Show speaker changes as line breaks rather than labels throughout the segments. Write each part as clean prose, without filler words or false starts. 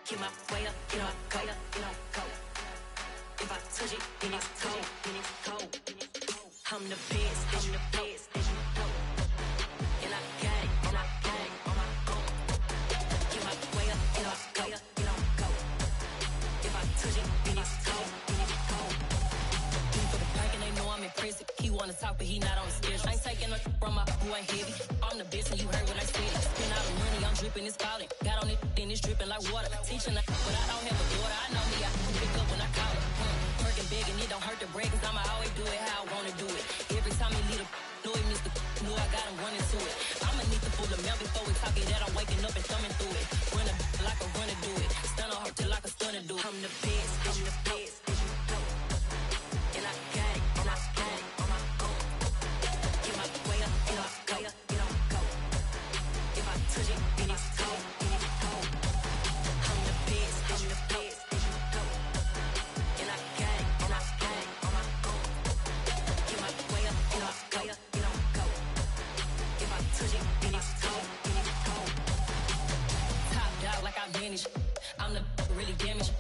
Get my way up, you know, go, you know, go. If I touch it, then it's cold, then it's cold. I'm the best, I'm the best, and I got it, and I got it on my own. Get my way up, you know, go, you know, go. If I touch it, then it's cold, then it's cold. He for the bank and they know I'm impressive. He wanna talk, but he not on the schedule. I ain't taking no from my boy heavy. I'm the best, and you heard what I said. Spend all the money, I'm dripping, it's falling. Got on it, then it's dripping like water. Teaching, but I don't have a daughter. I know me, I can pick up when I call it. Working big and it don't hurt the break, cause I'ma always do it how I wanna do it. Every time he lead a know it, Mr. Know I got him running to it. I'ma need to pull the mail before we talk it that I'm waking up and thumbing through it. Run a like a runner do it. Stun on her till like a stunner do it. I'm the best, I'm the best, and I got it, and I got it on my own. Get my way up, you know, go, you know, go. If I touch it, then it's cold, then it's cold. I'm the best, I'm the best, and I got it, and I got it on my own. Get my way up, you know, go, you know, go. If I touch it, then it's cold, then it's cold. Top dog like I manage. I'm the really damaged.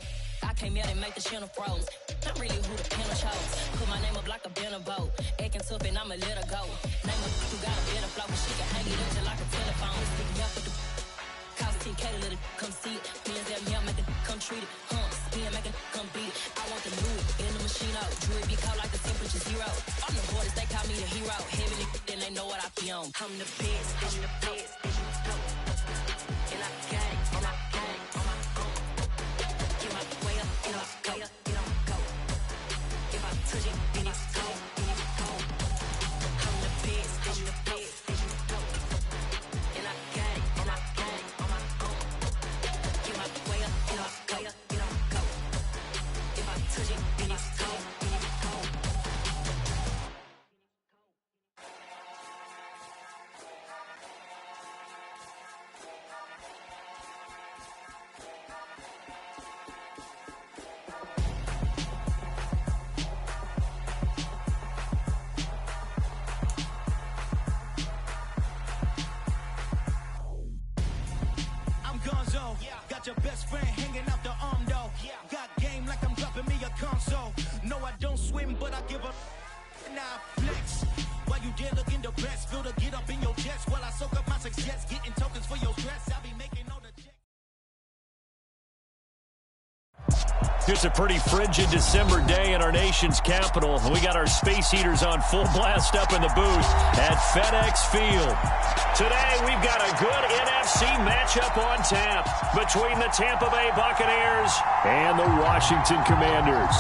I came out and make the channel froze. Not really who the panel chose. Put my name up like a banner boat. Acting tough and I'ma let her go. Name up who got a better flow, but she can hang it up just like a telephone. Stick me up with the cost 10K to let it come see it. Bands that me, I make it come treat it. Spin, make it come beat it. I want the new in the machine out. Jewelry be cold like the temperature zero. I'm the hardest, they call me the hero. Heavy then they know what I be on. I'm the best, I'm the best, and I got it, and I got it on my own. Get my way up, you know, go, you know, go. If I touch it, then it's cold, then it's cold. I'm the best, I'm the best, and I got it, and I got it on my own. Get my way up, you know, go, you know, go. If I touch it, then it's cold, then it's cold.
Got your best friend hanging out the arm though. Got game like I'm dropping me a console. No, I don't swim, but I give a now flex. While you there looking the best, feel the get up in your chest. While I soak up my success, getting tokens for your stress. I'll be making all the checks.
It's a pretty frigid December day in our nation's capital. We got our space heaters on full blast up in the booth at FedEx Field. Today, we've got a good NFC matchup on tap between the Tampa Bay Buccaneers and the Washington Commanders.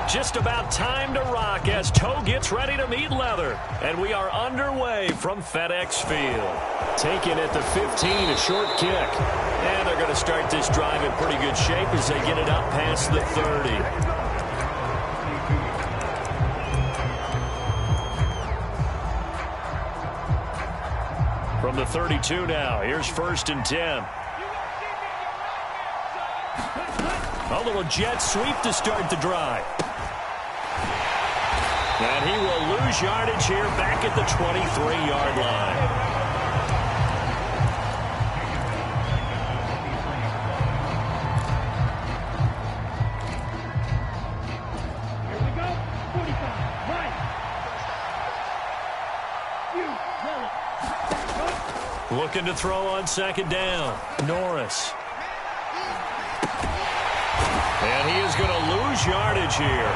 Just about time to rock as toe gets ready to meet leather. And we are underway from FedEx Field. Taking at the 15, a short kick. And they're going to start this drive in pretty good shape as they get it up past the 30. From the 32 now, here's 1st and 10. A little jet sweep to start the drive. And he will lose yardage here back at the 23-yard line.
Here we go. 45, right.
Looking to throw on 2nd down. Norris. And he is going to lose yardage here.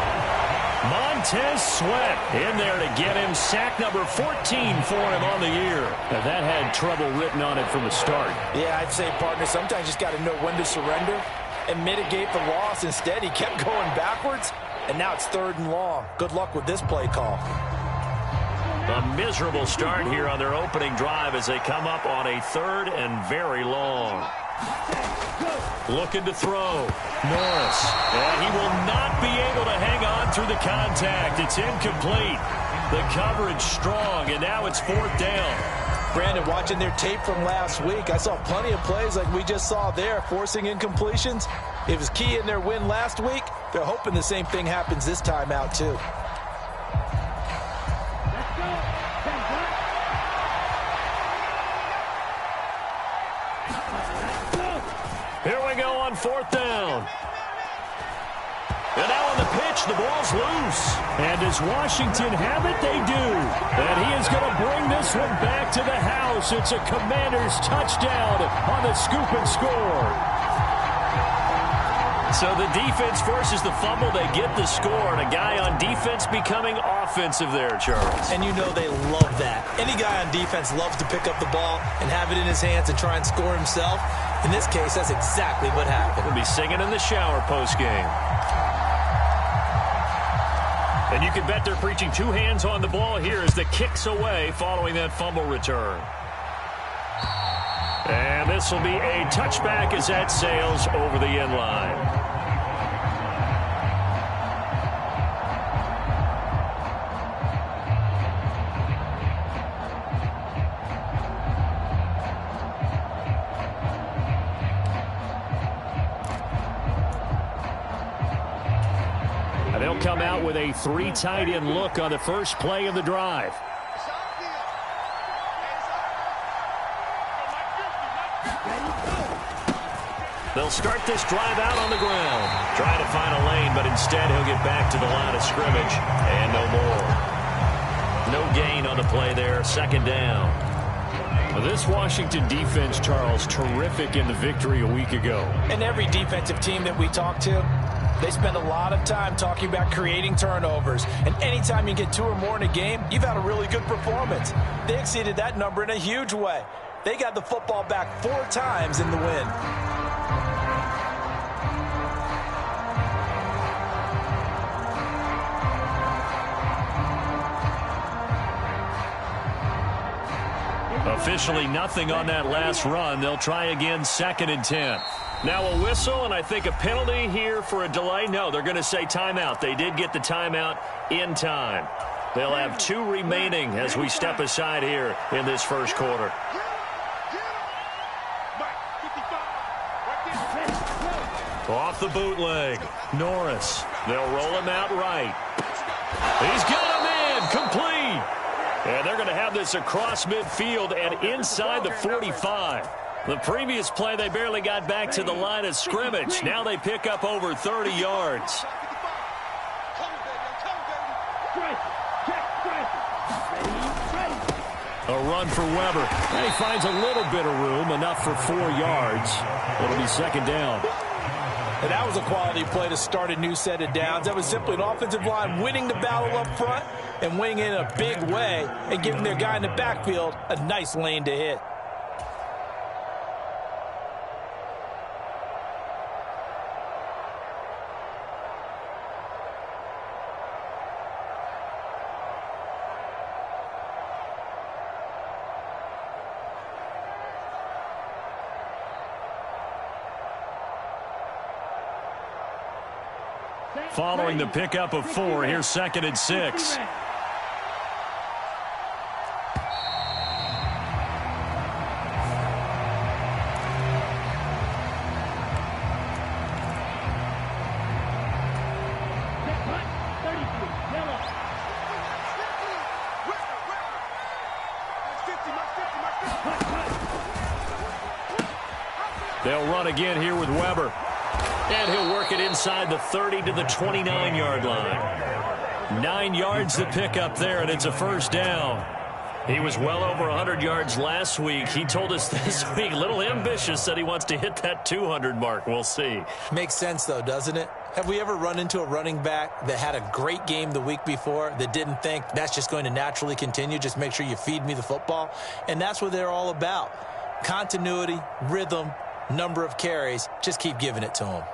Montez Sweat in there to get him. Sack number 14 for him on the year. And that had trouble written on it from the start.
Yeah, I'd say, partner, sometimes you just got to know when to surrender and mitigate the loss. Instead, he kept going backwards, and now it's 3rd and long. Good luck with this play call.
A miserable start here on their opening drive as they come up on a 3rd and very long. Looking to throw. Norris. And he will not be able to hang on through the contact. It's incomplete. The coverage strong, and now it's 4th down.
Brandon, watching their tape from last week, I saw plenty of plays like we just saw there, forcing incompletions. It was key in their win last week. They're hoping the same thing happens this time out, too.
4th down. And now on the pitch, the ball's loose.
And does Washington have it? They do. And he is going to bring this one back to the house. It's a Commanders touchdown on the scoop and score.
So the defense forces the fumble. They get the score. And a guy on defense becoming offensive there, Charles.
And you know they love that. Any guy on defense loves to pick up the ball and have it in his hands and try and score himself. In this case, that's exactly what happened.
He'll be singing in the shower post-game. And you can bet they're preaching 2 hands on the ball here as the kick's away following that fumble return. And this will be a touchback as that sails over the end line. They'll come out with a 3 tight end look on the first play of the drive. They'll start this drive out on the ground. Trying to find a lane, but instead he'll get back to the line of scrimmage and no more. No gain on the play there. 2nd down.
Well, this Washington defense, Charles, terrific in the victory a week ago.
And every defensive team that we talk to, they spend a lot of time talking about creating turnovers. And anytime you get 2 or more in a game, you've had a really good performance. They exceeded that number in a huge way. They got the football back 4 times in the win.
Officially nothing on that last run. They'll try again 2nd and 10. Now a whistle, and I think a penalty here for a delay. No, they're going to say timeout. They did get the timeout in time. They'll have 2 remaining as we step aside here in this first quarter. Off the bootleg. Norris. They'll roll him out right. He's got him in. Complete. And they're going to have this across midfield and inside the 45. The previous play, they barely got back to the line of scrimmage. Now they pick up over 30 yards.
A run for Weber. And he finds a little bit of room, enough for 4 yards. It'll be 2nd down.
And that was a quality play to start a new set of downs. That was simply an offensive line winning the battle up front and winning in a big way and giving their guy in the backfield a nice lane to hit.
Following the pickup of 4, here's 2nd and 6. They'll run again here with Weber. And he'll work it inside the 30 to the 29-yard line. 9 yards to pick up there, and it's a 1st down. He was well over 100 yards last week. He told us this week, a little ambitious, said he wants to hit that 200 mark. We'll see.
Makes sense, though, doesn't it? Have we ever run into a running back that had a great game the week before that didn't think that's just going to naturally continue? Just make sure you feed me the football. And that's what they're all about. Continuity, rhythm, number of carries. Just keep giving it to them.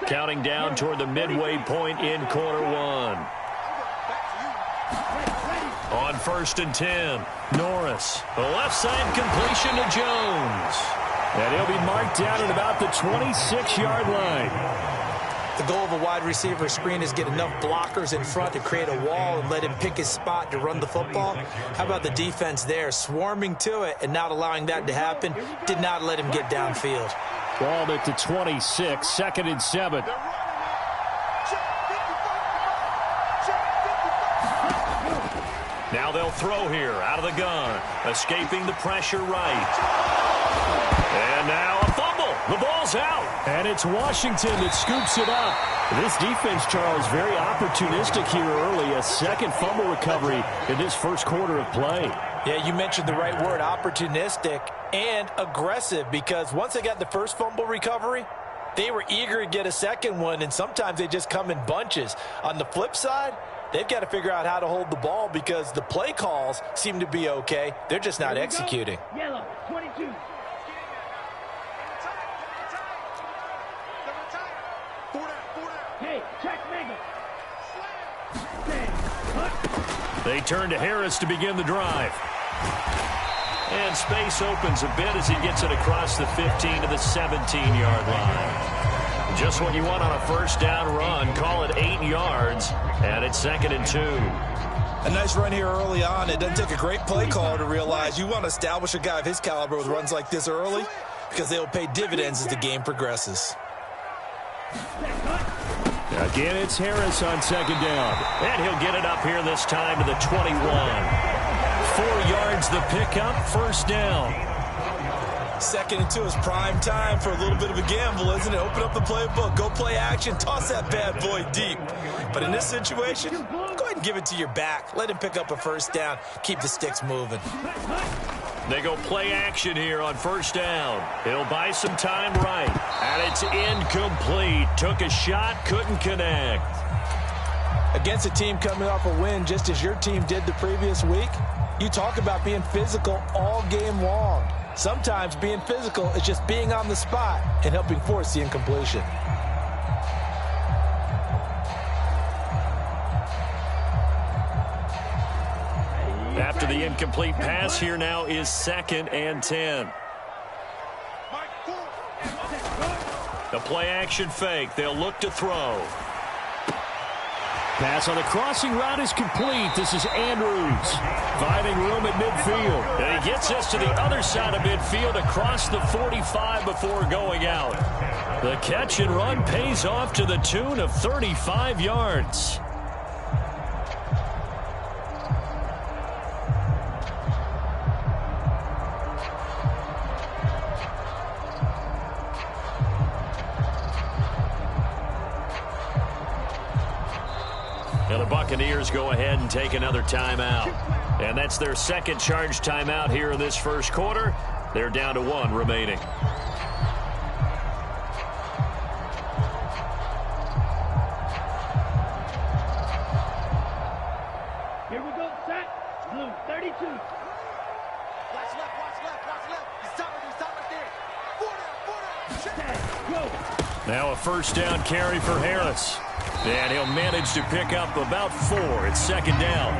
Counting down toward the midway point in quarter 1. On 1st and 10, Norris. The left side completion to Jones. And he'll be marked down at about the 26-yard line.
The goal of a wide receiver screen is get enough blockers in front to create a wall and let him pick his spot to run the football. How about the defense there, swarming to it and not allowing that to happen? Did not let him get downfield.
Ball at the 26, 2nd and 7.
Now they'll throw here out of the gun. Escaping the pressure right. And now a fumble. The ball's out.
And it's Washington that scoops it up. This defense, Charles, very opportunistic here early. A second fumble recovery in this first quarter of play.
Yeah, you mentioned the right word, opportunistic and aggressive, because once they got the first fumble recovery, they were eager to get a second one, and sometimes they just come in bunches. On the flip side, they've got to figure out how to hold the ball because the play calls seem to be okay. They're just not executing.
Yellow, 22. Hey, check Mega.
They turn to Harris to begin the drive. And space opens a bit as he gets it across the 15 to the 17-yard line. Just what you want on a first down run. Call it 8 yards, and it's 2nd and 2.
A nice run here early on. It doesn't take a great play caller to realize you want to establish a guy of his caliber with runs like this early because they'll pay dividends as the game progresses.
Again, it's Harris on 2nd down.
And he'll get it up here this time to the 21. 4 yards the pickup, first down.
2nd and 2 is prime time for a little bit of a gamble, isn't it? Open up the playbook, go play action, toss that bad boy deep. But in this situation, go ahead and give it to your back. Let him pick up a first down. Keep the sticks moving.
They go play action here on first down. He'll buy some time right. And it's incomplete. Took a shot, couldn't connect.
Against a team coming off a win just as your team did the previous week, you talk about being physical all game long. Sometimes being physical is just being on the spot and helping force the incompletion.
After the incomplete pass, here now is 2nd and 10. The play action fake. They'll look to throw.
Pass on the crossing route is complete. This is Andrews finding room at midfield.
And he gets us to the other side of midfield across the 45 before going out. The catch and run pays off to the tune of 35 yards. And the Buccaneers go ahead and take another timeout. And that's their second charge timeout here in this first quarter. They're down to 1 remaining.
Here we go, set. Blue, 32.
Watch left, watch left, watch left. He's top right there. 4 down, 4 down.
Go.
Now a first down carry for Harris. And he'll manage to pick up about 4. It's 2nd down.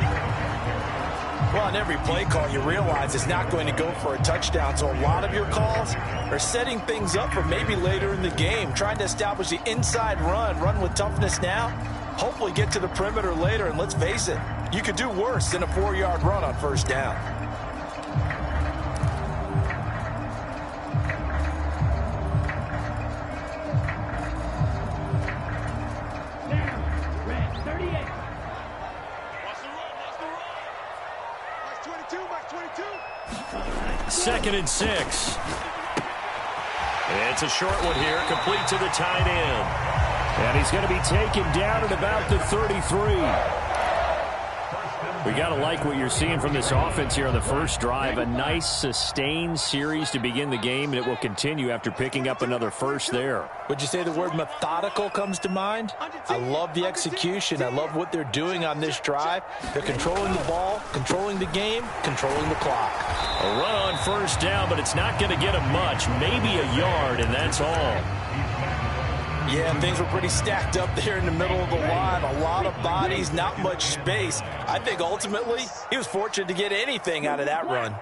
Well, on every play call, you realize it's not going to go for a touchdown. So a lot of your calls are setting things up for maybe later in the game, trying to establish the inside run with toughness now, hopefully get to the perimeter later. And let's face it, you could do worse than a 4-yard run on first down.
Second and 6. It's a short one here, complete to the tight end.
And he's going to be taken down at about the 33. We got to like what you're seeing from this offense here on the first drive. A nice, sustained series to begin the game, and it will continue after picking up another first there.
Would you say the word methodical comes to mind? I love the execution. I love what they're doing on this drive. They're controlling the ball, controlling the game, controlling the clock.
A run on first down, but it's not going to get them much. Maybe a yard, and that's all.
Yeah, things were pretty stacked up there in the middle of the line. A lot of bodies, not much space. I think ultimately he was fortunate to get anything out of that run.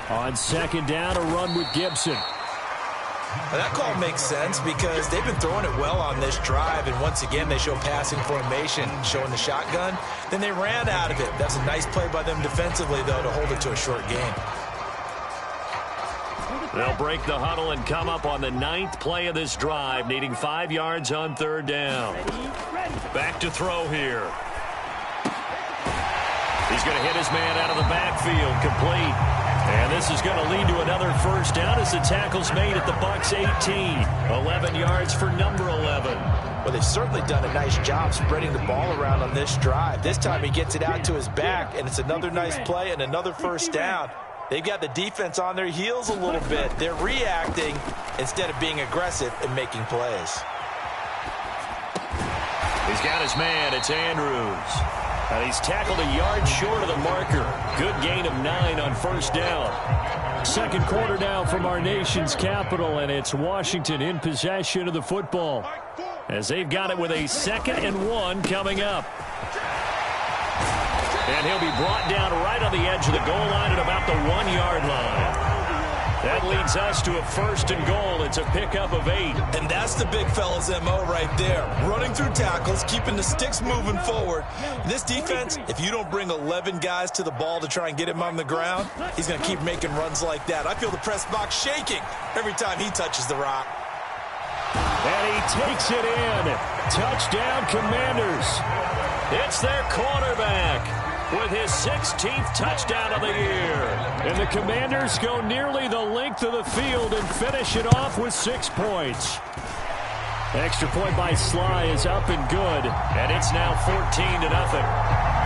On second down, a run with Gibson.
Now that call makes sense because they've been throwing it well on this drive, and once again they show passing formation, showing the shotgun. Then they ran out of it. That's a nice play by them defensively, though, to hold it to a short game.
They'll break the huddle and come up on the 9th play of this drive, needing 5 yards on third down. Back to throw here. He's going to hit his man out of the backfield, complete. And this is going to lead to another first down as the tackle's made at the Bucs 18. 11 yards for number 11.
Well, they've certainly done a nice job spreading the ball around on this drive. This time he gets it out to his back, and it's another nice play and another first down. They've got the defense on their heels a little bit. They're reacting instead of being aggressive and making plays.
He's got his man. It's Andrews. And he's tackled a yard short of the marker. Good gain of 9 on first down.
Second quarter now from our nation's capital, and it's Washington in possession of the football as they've got it with a 2nd and 1 coming up. And he'll be brought down right on the edge of the goal line at about the 1-yard line. That leads us to a 1st and goal. It's a pickup of 8.
And that's the big fella's MO right there. Running through tackles, keeping the sticks moving forward. This defense, if you don't bring 11 guys to the ball to try and get him on the ground, he's going to keep making runs like that. I feel the press box shaking every time he touches the rock.
And he takes it in. Touchdown, Commanders.
It's their quarterback with his 16th touchdown of the year.
And the Commanders go nearly the length of the field and finish it off with 6 points. Extra point by Sly is up and good.
And it's now 14-0.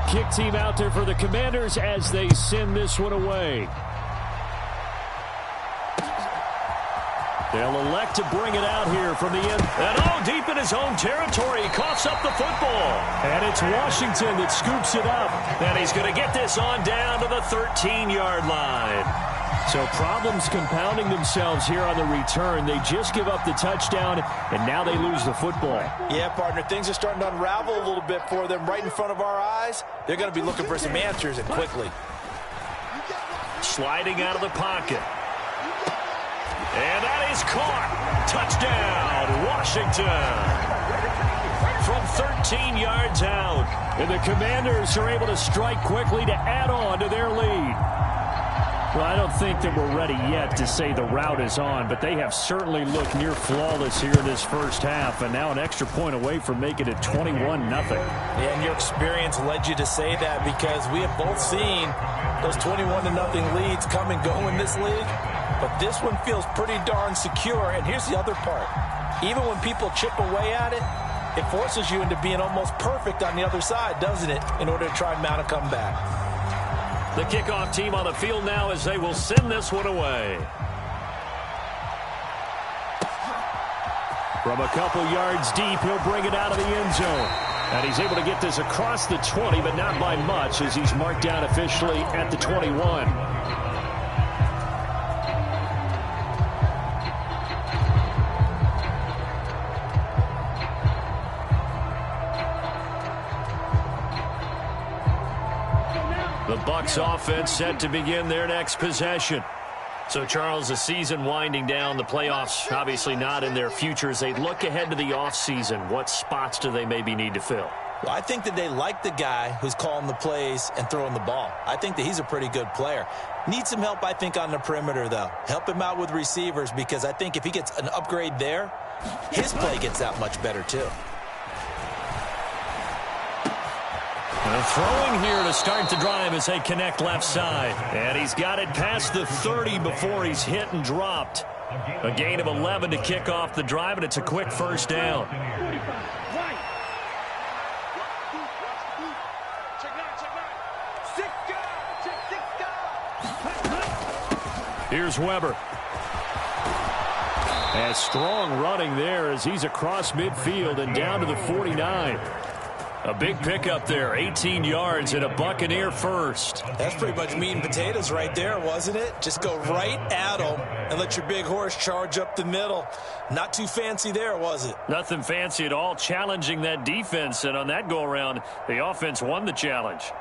Kick team out there for the Commanders as they send this one away. They'll elect to bring it out here from the end.
And deep in his own territory, he coughs up the football.
And it's Washington that scoops it up.
And he's going to get this on down to the 13-yard line.
So problems compounding themselves here on the return. They just give up the touchdown, and now they lose the football.
Yeah, partner, things are starting to unravel a little bit for them right in front of our eyes. They're going to be looking for some answers, and quickly.
Sliding out of the pocket. And that is caught. Touchdown, Washington. From 13 yards out.
And the Commanders are able to strike quickly to add on to their lead. Well, I don't think that we're ready yet to say the route is on, but they have certainly looked near flawless here in this first half, and now an extra point away from making it 21-0.
And your experience led you to say that because we have both seen those 21-0 leads come and go in this league, but this one feels pretty darn secure. And here's the other part. Even when people chip away at it, it forces you into being almost perfect on the other side, doesn't it, in order to try and mount a comeback.
The kickoff team on the field now as they will send this one away.
From a couple yards deep, he'll bring it out of the end zone. And he's able to get this across the 20, but not by much as he's marked down officially at the 21.
The Bucs offense set to begin their next possession. So, Charles, the season winding down, the playoffs obviously not in their future. As they look ahead to the offseason, what spots do they maybe need to fill?
Well, I think that they like the guy who's calling the plays and throwing the ball. I think that he's a pretty good player. Needs some help, I think, on the perimeter, though. Help him out with receivers because I think if he gets an upgrade there, his play gets that much better, too.
And throwing here to start the drive as they connect left side. And he's got it past the 30 before he's hit and dropped. A gain of 11 to kick off the drive, and it's a quick first down.
Here's Weber. And strong running there as he's across midfield and down to the 49.
A big pickup there, 18 yards and a Buccaneer first.
That's pretty much meat and potatoes right there, wasn't it? Just go right at them and let your big horse charge up the middle. Not too fancy there, was it?
Nothing fancy at all, challenging that defense. And on that go-around, the offense won the challenge.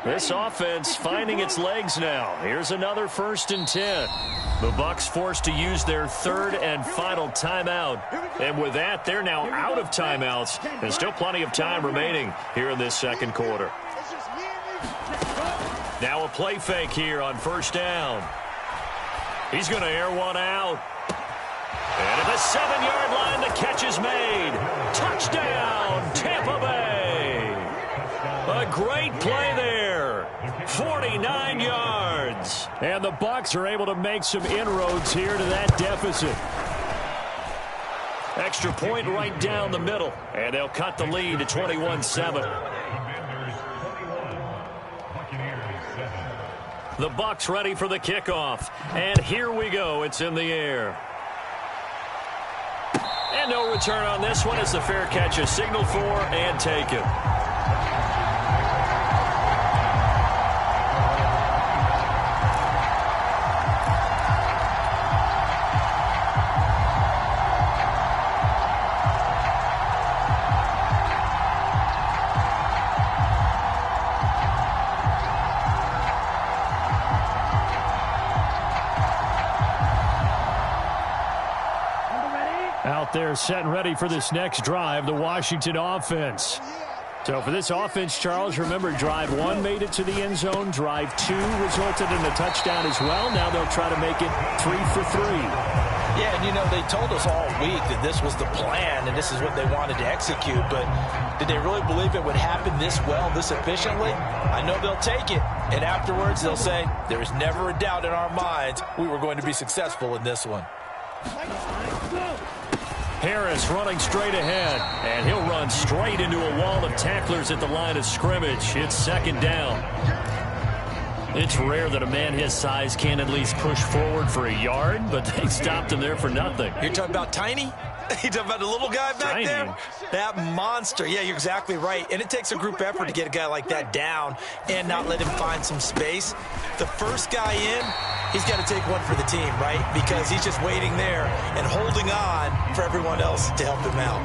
This offense finding its legs now. Here's another 1st and 10. The Bucs forced to use their 3rd and final timeout. And with that, they're now out of timeouts. There's still plenty of time remaining here in this 2nd quarter. Now a play fake here on 1st down. He's going to air one out. And at the 7-yard line, the catch is made. Touchdown, Tampa Bay. A great play there. 49 yards. And the Bucs are able to make some inroads here to that deficit. Extra point right down the middle. And they'll cut the lead to 21-7. The Bucs ready for the kickoff. And here we go. It's in the air. And no return on this one as the fair catch is signaled for and taken. Out there set and ready for this next drive, the Washington offense. So for this offense, Charles, remember, drive 1 made it to the end zone. Drive 2 resulted in a touchdown as well. Now they'll try to make it 3 for 3.
Yeah, and you know, they told us all week that this was the plan and this is what they wanted to execute. But did they really believe it would happen this well, this efficiently? I know they'll take it. And afterwards, they'll say, there was never a doubt in our minds we were going to be successful in this one.
Harris running straight ahead, and he'll run straight into a wall of tacklers at the line of scrimmage. It's 2nd down. It's rare that a man his size can at least push forward for a yard, but they stopped him there for nothing.
You're talking about Tiny? You're talking about the little guy back there? That monster. Yeah, you're exactly right. And it takes a group effort to get a guy like that down and not let him find some space. The first guy in, he's got to take one for the team, right? Because he's just waiting there and holding on for everyone else to help him out.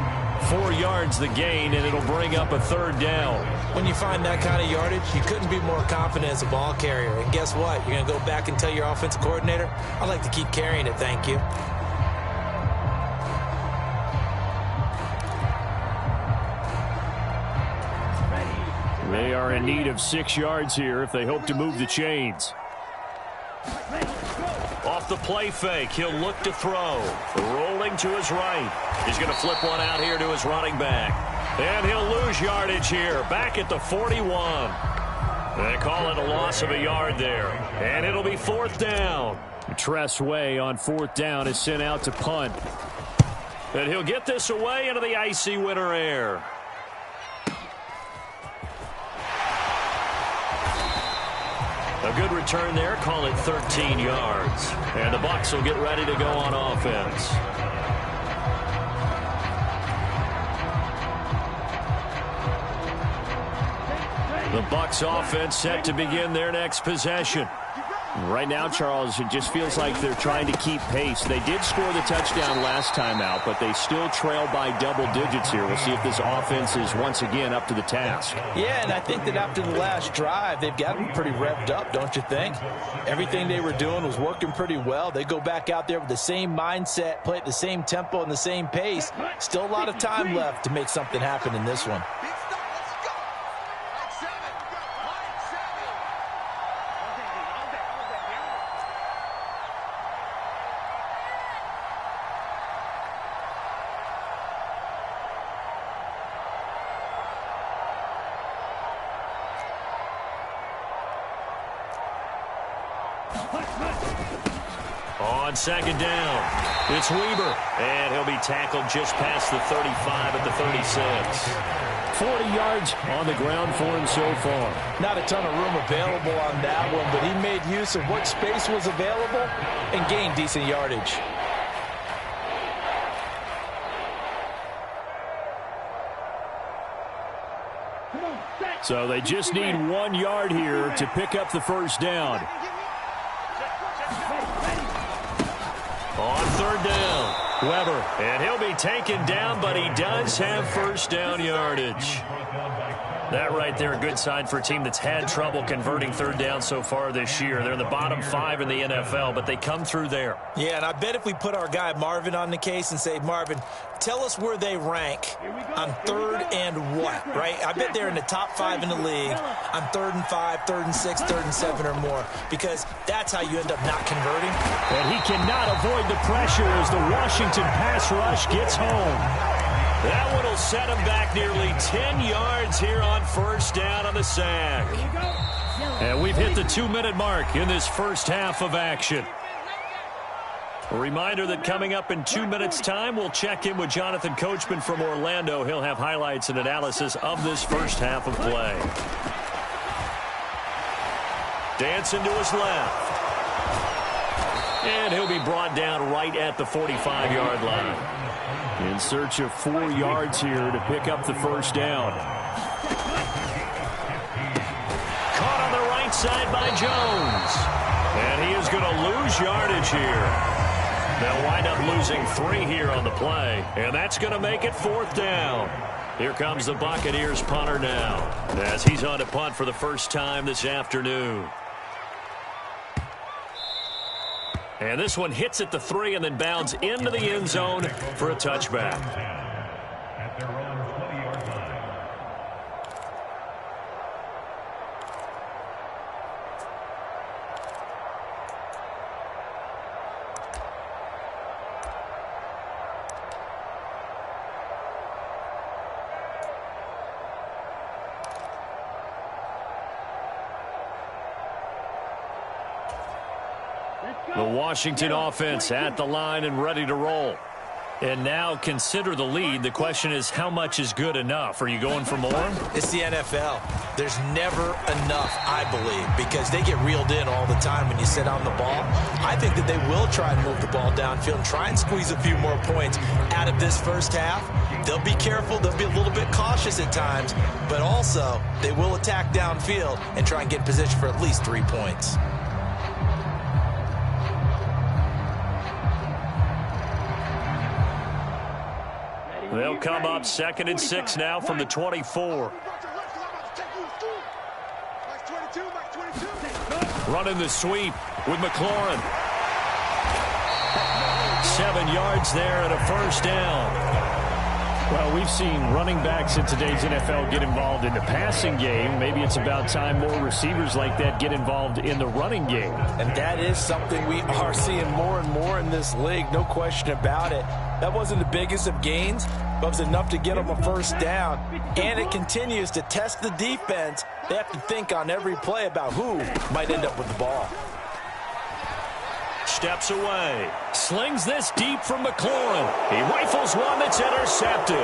4 yards the gain, and it'll bring up a 3rd down.
When you find that kind of yardage, you couldn't be more confident as a ball carrier. And guess what? You're going to go back and tell your offensive coordinator, I'd like to keep carrying it, thank you.
They are in need of 6 yards here if they hope to move the chains. Off the play fake, he'll look to throw. Rolling to his right. He's going to flip one out here to his running back. And he'll lose yardage here, back at the 41. They call it a loss of a yard there. And it'll be 4th down. Tress Way on 4th down is sent out to punt. And he'll get this away into the icy winter air. A good return there, call it 13 yards. And the Bucs will get ready to go on offense. The Bucs offense set to begin their next possession. Right now, Charles, it just feels like they're trying to keep pace. They did score the touchdown last time out, but they still trail by double digits here. We'll see if this offense is once again up to the task.
Yeah, and I think that after the last drive, they've got to be pretty revved up, don't you think? Everything they were doing was working pretty well. They go back out there with the same mindset, play at the same tempo and the same pace. Still a lot of time left to make something happen in this one.
On 2nd down, it's Weber, and he'll be tackled just past the 35 at the 36. 40 yards on the ground for him so far.
Not a ton of room available on that one, but he made use of what space was available and gained decent yardage.
So they just need 1 yard here to pick up the 1st down. On 3rd down, Weber, and he'll be taken down, but he does have 1st down yardage.
That right there, a good sign for a team that's had trouble converting third down so far this year. They're in the bottom 5 in the NFL, but they come through there.
Yeah, and I bet if we put our guy Marvin on the case and say, Marvin, tell us where they rank on third and what, right? I bet they're in the top 5 in the league on 3rd and 5, 3rd and 6, 3rd and 7 or more, because that's how you end up not converting.
And he cannot avoid the pressure as the Washington pass rush gets home.
That one will set him back nearly 10 yards here on first down on the sack. And we've hit the 2-minute mark in this first half of action. A reminder that coming up in 2 minutes' time, we'll check in with Jonathan Coachman from Orlando. He'll have highlights and analysis of this first half of play. Dancing to his left. And he'll be brought down right at the 45-yard line.
In search of 4 yards here to pick up the first down.
Caught on the right side by Jones. And he is going to lose yardage here. They'll wind up losing 3 here on the play. And that's going to make it 4th down. Here comes the Buccaneers punter now, as he's on to punt for the first time this afternoon. And this one hits at the 3 and then bounds into the end zone for a touchback.
At their own 20-yard line.
The Washington offense at the line and ready to roll. And now consider the lead. The question is, how much is good enough? Are you going for more?
It's the NFL. There's never enough, I believe, because they get reeled in all the time when you sit on the ball. I think that they will try and move the ball downfield and try and squeeze a few more points out of this first half. They'll be careful. They'll be a little bit cautious at times, but also they will attack downfield and try and get in position for at least 3 points.
They'll come up 2nd and 6 now from the 24. Running the sweep with McLaurin. 7 yards there and a first down.
Well, we've seen running backs in today's NFL get involved in the passing game. Maybe it's about time more receivers like that get involved in the running game.
And that is something we are seeing more and more in this league, no question about it. That wasn't the biggest of gains, but it was enough to get them a first down. And it continues to test the defense. They have to think on every play about who might end up with the ball.
Steps away. Slings this deep from McLaurin. He rifles one that's intercepted.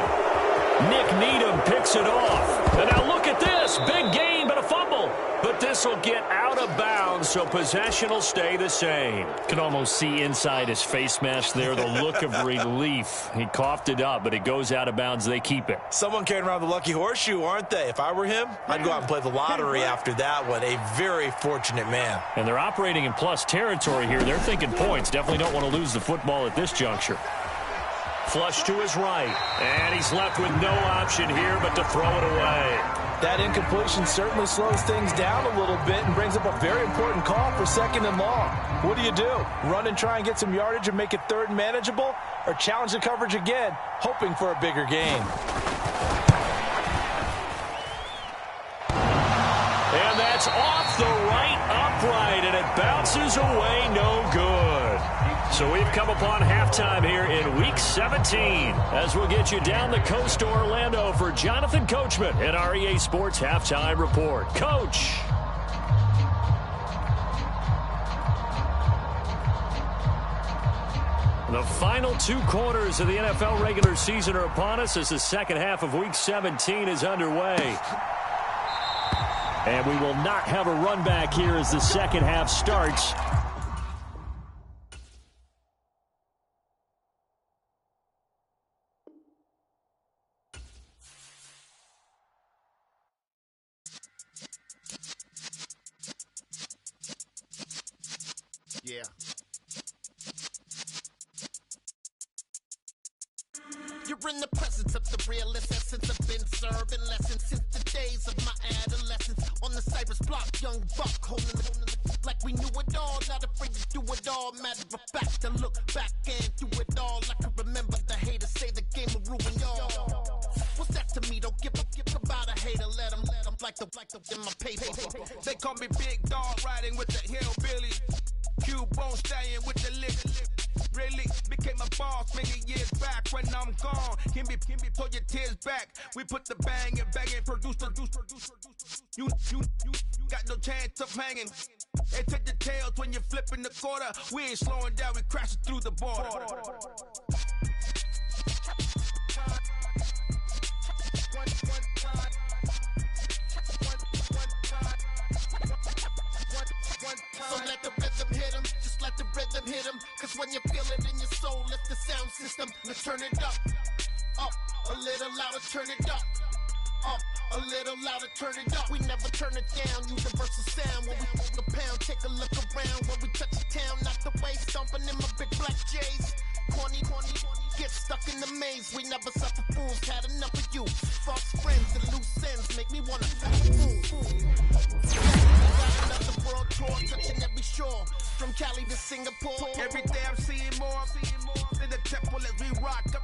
Nick Needham picks it off. And now look at this. Big gain, but a fumble. But this will get out of bounds, so possession will stay the same.
Can almost see inside his face mask there, the look of relief. He coughed it up, but it goes out of bounds. They keep it.
Someone carrying around the lucky horseshoe, aren't they? If I were him, I'd go out and play the lottery after that one. A very fortunate man.
And they're operating in plus territory here. They're thinking points. Definitely don't want to lose the football at this juncture.
Flush to his right. And he's left with no option here but to throw it away.
That incompletion certainly slows things down a little bit and brings up a very important call for 2nd and long. What do? Run and try and get some yardage and make it 3rd and manageable? Or challenge the coverage again, hoping for a bigger gain?
And that's off the right upright, and it bounces away no good. So we've come upon halftime here in Week 17 as we'll get you down the coast to Orlando for Jonathan Coachman at our EA Sports Halftime Report. Coach. The final 2 quarters of the NFL regular season are upon us as the second half of Week 17 is underway.
And we will not have a run back here as the second half starts.
Yeah. You're in the presence of the realest essence. I've been serving lessons since the days of
a matter of fact. To look back and through it all, I can remember the haters say the game will ruin y'all. What's that to me? Don't give about a hater. Let them like the in my paper.
They call me Big Dog, riding with the hillbilly. Cubone staying with the lick. Really became a boss many years back. When I'm gone, can be pull your tears back. We put the bang and produce. You got no chance of hanging. They take the tails when you're flipping the quarter. We ain't slowing down, we crashing through the border.
So let the rhythm hit him, just let the rhythm hit him. Cause when you feel it in your soul, lift the sound system. Let's turn it up, a little louder, turn it up, a little louder, turn it up. We never turn it down, universal sound. When we move the pound, take a look around. When we touch the town, knock the way, stomping in my big black J's. Corny, get stuck in the maze. We never suffer fools, had enough of you. False friends and loose ends make me wanna fool. Another world tour, touching every shore, from Cali to Singapore.
Every day I'm seeing more in the temple as we rock up.